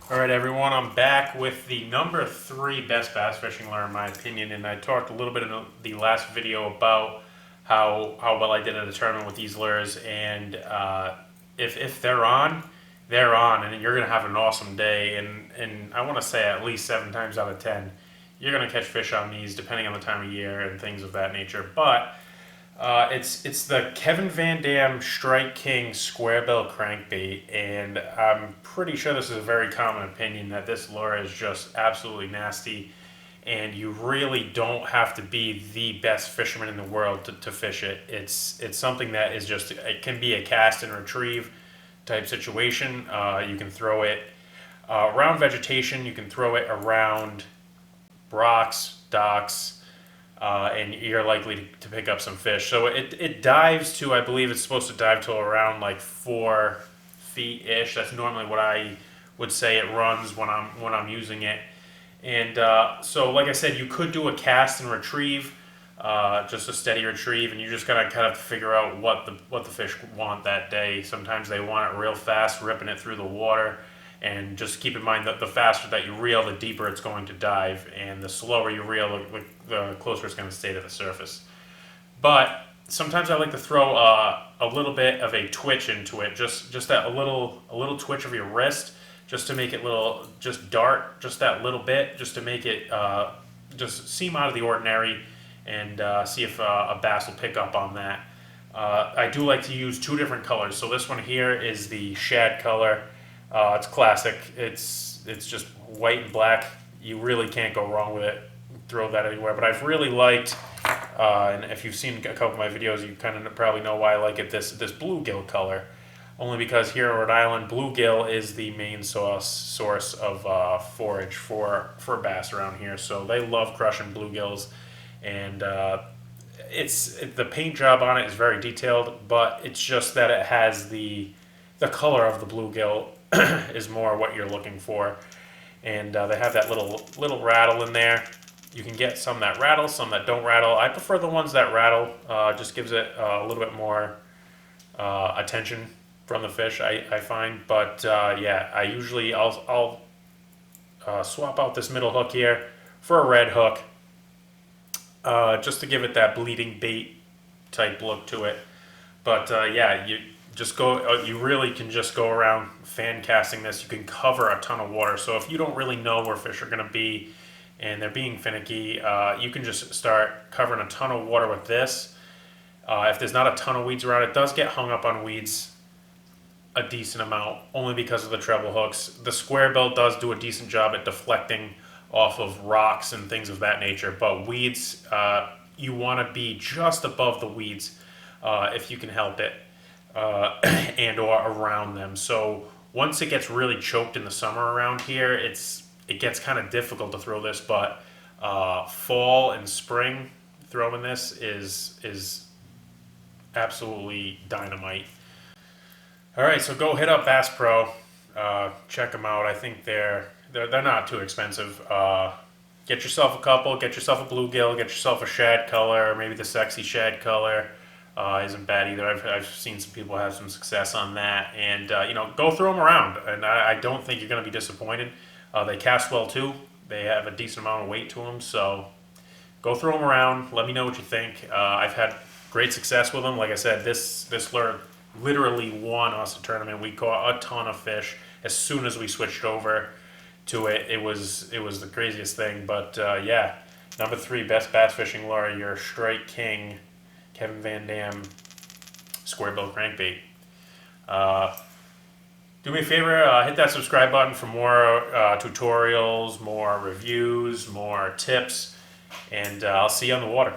All right, everyone, I'm back with the number 3 best bass fishing lure in my opinion, and I talked a little bit in the last video about how well I did at a tournament with these lures, and if they're on, they're on, and you're gonna have an awesome day. And I want to say at least 7 times out of 10, you're gonna catch fish on these, depending on the time of year and things of that nature. But it's the Kevin Van Dam Strike King Square Bill Crankbait, and I'm pretty sure this is a very common opinion that this lure is just absolutely nasty, and you really don't have to be the best fisherman in the world to fish it. It's something that is just, it can be a cast and retrieve type situation. You can throw it around vegetation, you can throw it around rocks, docks, and you're likely to pick up some fish. So it dives to, I believe it's supposed to dive to around like 4 feet ish. That's normally what I would say it runs when I'm using it. And so, like I said, you could do a cast and retrieve, just a steady retrieve, and you just gotta kind of figure out what the fish want that day. Sometimes they want it real fast, ripping it through the water. And just keep in mind that the faster that you reel, the deeper it's going to dive, and the slower you reel, the closer it's going to stay to the surface. But sometimes I like to throw a little bit of a twitch into it, just that a little twitch of your wrist, just to make it just dart, just that little bit, just to make it just seem out of the ordinary, and see if a bass will pick up on that. I do like to use 2 different colors. So this one here is the shad color. It's classic. It's just white and black. You really can't go wrong with it. Throw that anywhere. But I've really liked, and if you've seen a couple of my videos, you kind of probably know why I like it. This bluegill color, only because here in Rhode Island, bluegill is the main source of forage for bass around here. So they love crushing bluegills, and the paint job on it is very detailed, but it's just that it has the color of the bluegill is more what you're looking for. And they have that little rattle in there. You can get some that rattle, some that don't rattle. I prefer the ones that rattle. Just gives it a little bit more attention from the fish, I find. But yeah, I'll swap out this middle hook here for a red hook, just to give it that bleeding bait type look to it. But yeah, you really can just go around fan casting this. You can cover a ton of water. So if you don't really know where fish are going to be and they're being finicky, you can just start covering a ton of water with this. If there's not a ton of weeds around, it does get hung up on weeds a decent amount, only because of the treble hooks. The square bill does do a decent job at deflecting off of rocks and things of that nature, but weeds, you want to be just above the weeds if you can help it. And or around them. So once it gets really choked in the summer around here, it gets kind of difficult to throw this. But fall and spring throwing this is absolutely dynamite. All right, so go hit up Bass Pro. Check them out. I think they're not too expensive. Get yourself a couple. Get yourself a bluegill. Get yourself a shad color, or maybe the sexy shad color. Isn't bad either. I've seen some people have some success on that, and go throw them around, and I don't think you're going to be disappointed. They cast well too. They have a decent amount of weight to them, so go throw them around. Let me know what you think. I've had great success with them. Like I said, this lure literally won us a tournament. We caught a ton of fish as soon as we switched over to it. It was the craziest thing. But yeah, number 3 best bass fishing lure, your Strike King Kevin Van Dam Square Bill Crankbait. Do me a favor, hit that subscribe button for more tutorials, more reviews, more tips, and I'll see you on the water.